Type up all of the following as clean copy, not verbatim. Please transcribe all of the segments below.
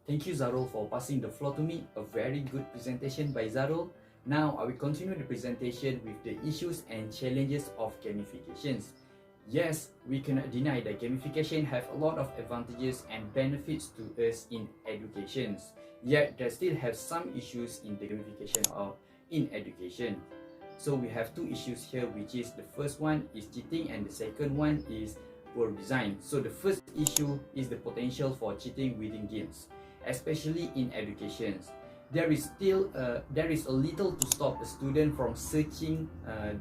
Thank you, Zarul, for passing the floor to me. A very good presentation by Zarul. Now, I will continue the presentation with the issues and challenges of gamifications. Yes, we cannot deny that gamification have a lot of advantages and benefits to us in education. Yet, there still have some issues in the gamification or in education. So we have two issues here, which is the first one is cheating and the second one is poor design. So the first issue is the potential for cheating within games, especially in education. There is a little to stop a student from searching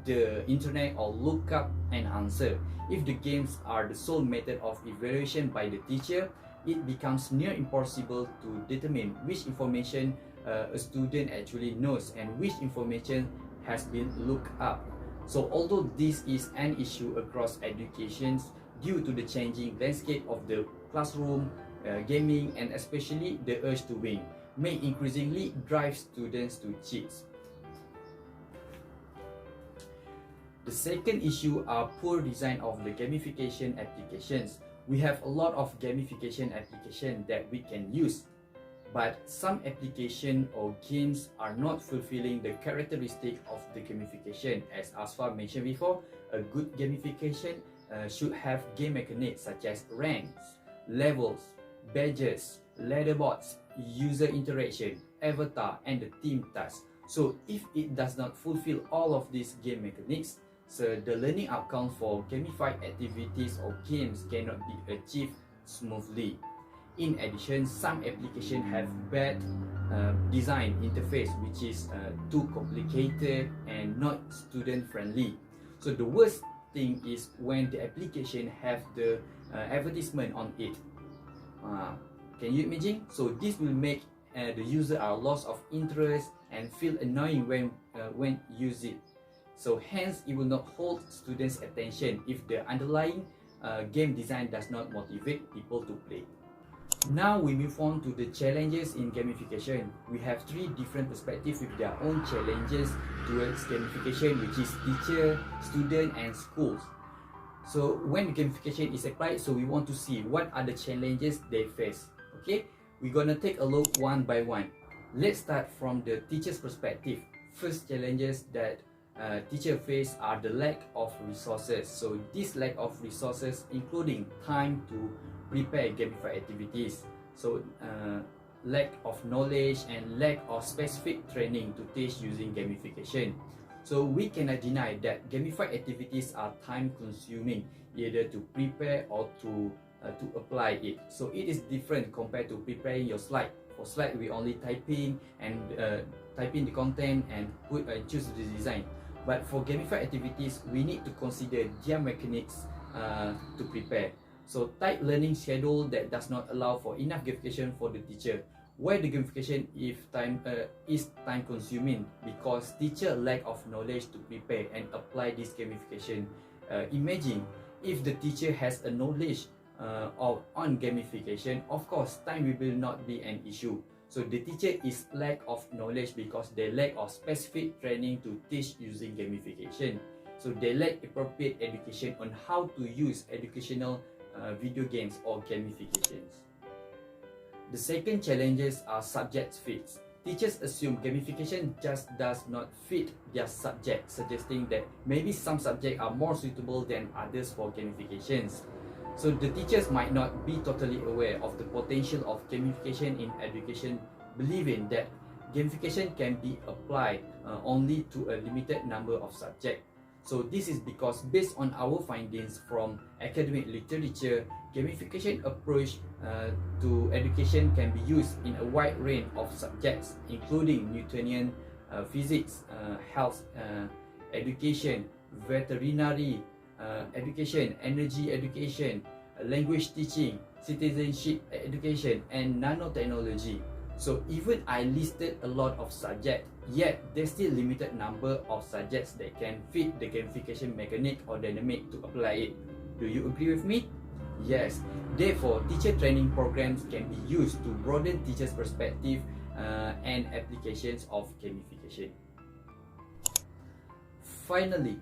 the internet or look up an answer. If the games are the sole method of evaluation by the teacher, it becomes near impossible to determine which information a student actually knows and which information has been looked up. So although this is an issue across education due to the changing landscape of the classroom, gaming, and especially the urge to win, may increasingly drive students to cheat. The second issue are poor design of the gamification applications. We have a lot of gamification applications that we can use, but some applications or games are not fulfilling the characteristic of the gamification. As Asfa mentioned before, a good gamification should have game mechanics such as ranks, levels, badges, leaderboards, user interaction, avatar, and the team task. So if it does not fulfill all of these game mechanics, so the learning outcome for gamified activities or games cannot be achieved smoothly. In addition, some applications have bad design interface, which is too complicated and not student friendly. So the worst thing is when the application have the advertisement on it. Can you imagine? So this will make the user a loss of interest and feel annoying when use it. So hence it will not hold students' attention if the underlying game design does not motivate people to play. Now we move on to the challenges in gamification. We have three different perspectives with their own challenges towards gamification, which is teacher, student, and schools. So when gamification is applied, so we want to see what are the challenges they face. Okay, we're gonna take a look one by one. Let's start from the teacher's perspective. First challenges that teacher face are the lack of resources. So this lack of resources including time to prepare gamified activities. So lack of knowledge and lack of specific training to teach using gamification. So we cannot deny that gamified activities are time consuming, either to prepare or to apply it. So it is different compared to preparing your slide. For slide, we only type in the content and choose the design. But for gamified activities, we need to consider their mechanics to prepare. So tight learning schedule that does not allow for enough gamification for the teacher. Why the gamification is time consuming? Because teacher lack of knowledge to prepare and apply this gamification. Imagine if the teacher has a knowledge on gamification, of course time will not be an issue. So the teacher is lack of knowledge because they lack of specific training to teach using gamification. So they lack appropriate education on how to use educational video games or gamifications. The second challenges are subject fits. Teachers assume gamification just does not fit their subject, suggesting that maybe some subjects are more suitable than others for gamifications. So the teachers might not be totally aware of the potential of gamification in education, believing that gamification can be applied only to a limited number of subjects. So this is because based on our findings from academic literature, gamification approach to education can be used in a wide range of subjects, including Newtonian physics, health education, veterinary education, energy education, language teaching, citizenship education, and nanotechnology. So even I listed a lot of subjects, yet there's still limited number of subjects that can fit the gamification mechanic or dynamic to apply it. Do you agree with me? Yes. Therefore, teacher training programs can be used to broaden teachers' perspective and applications of gamification. Finally,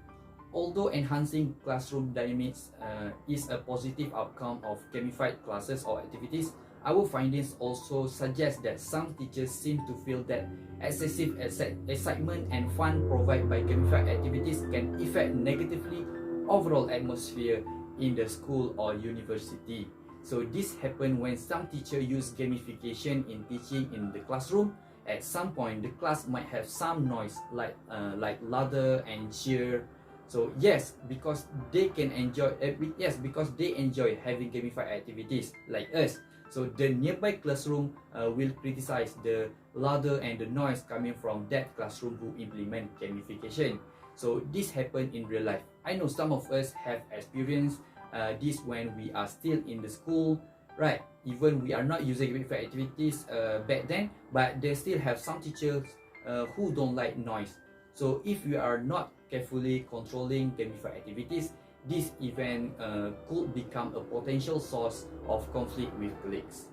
although enhancing classroom dynamics is a positive outcome of gamified classes or activities, Our findings also suggest that some teachers seem to feel that excessive excitement and fun provided by gamified activities can affect negatively overall atmosphere in the school or university. So this happens when some teachers use gamification in teaching in the classroom. At some point, the class might have some noise like laughter and cheer. So yes, because they enjoy having gamified activities like us. So the nearby classroom will criticize the laughter and the noise coming from that classroom who implement gamification. So this happen in real life. I know some of us have experienced this when we are still in the school, right? Even we are not using gamified activities back then, but they still have some teachers who don't like noise. So if we are not carefully controlling gamified activities, this event could become a potential source of conflict with colleagues.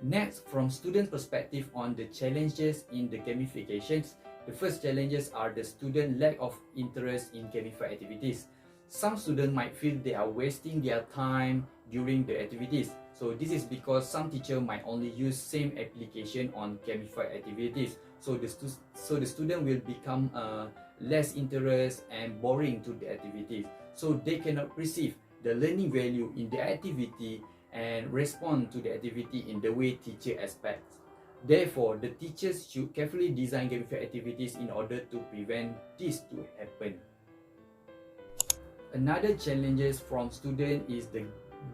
Next, from student perspective on the challenges in the gamifications, the first challenges are the student lack of interest in gamified activities. Some students might feel they are wasting their time during the activities. So this is because some teacher might only use same application on gamified activities. So the student will become less interest and boring to the activities. So they cannot perceive the learning value in the activity and respond to the activity in the way teacher expects. Therefore, the teachers should carefully design gamified activities in order to prevent this to happen. Another challenges from students is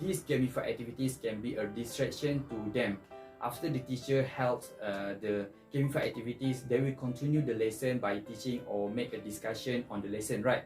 these gamified activities can be a distraction to them. After the teacher helps the gamified activities, they will continue the lesson by teaching or make a discussion on the lesson, right?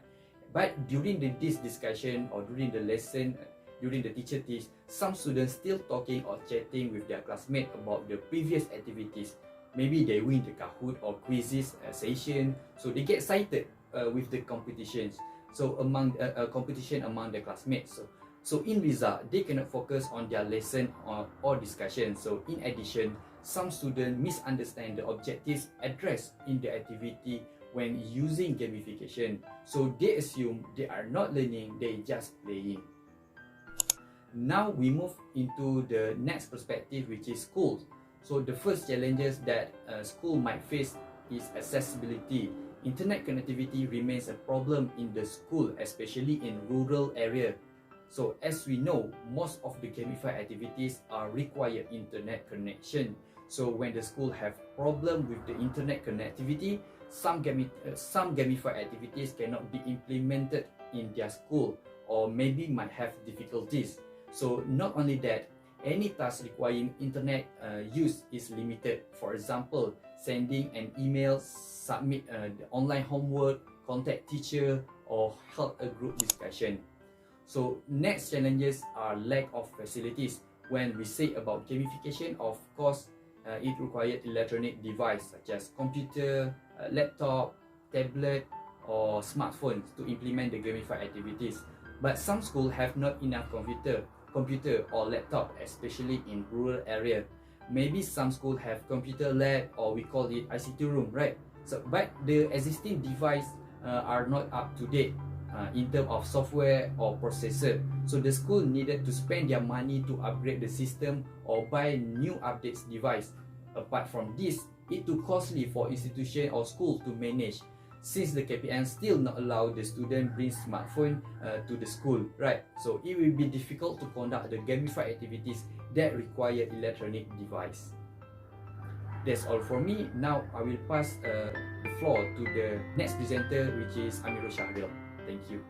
But during this discussion or during the lesson, during the teacher teach, some students still talking or chatting with their classmates about the previous activities. Maybe they win the Kahoot or quizzes session, so they get excited with the competitions. So among competition among the classmates. So in result, they cannot focus on their lesson or discussion. So in addition, some students misunderstand the objectives addressed in the activity when using gamification. So they assume they are not learning, they just playing. Now we move into the next perspective, which is schools. So the first challenges that school might face is accessibility. Internet connectivity remains a problem in the school, especially in rural area. So as we know, most of the gamified activities are require internet connection. So when the school have problem with the internet connectivity, some gamified activities cannot be implemented in their school or maybe might have difficulties. So not only that, any task requiring internet use is limited. For example, sending an email, submit the online homework, contact teacher, or hold a group discussion. So next challenges are lack of facilities. When we say about gamification, of course, it requires electronic device such as computer, laptop, tablet, or smartphones to implement the gamified activities. But some schools have not enough computer or laptop, especially in rural area. Maybe some schools have computer lab, or we call it ICT room, right? So, but the existing device are not up to date in terms of software or processor. So the school needed to spend their money to upgrade the system or buy new updates device. Apart from this, it too costly for institution or school to manage, since the KPN still not allow the student bring smartphone to the school, right? So it will be difficult to conduct the gamified activities that require electronic device. That's all for me. Now I will pass the floor to the next presenter, which is Amirul Shahril. Thank you.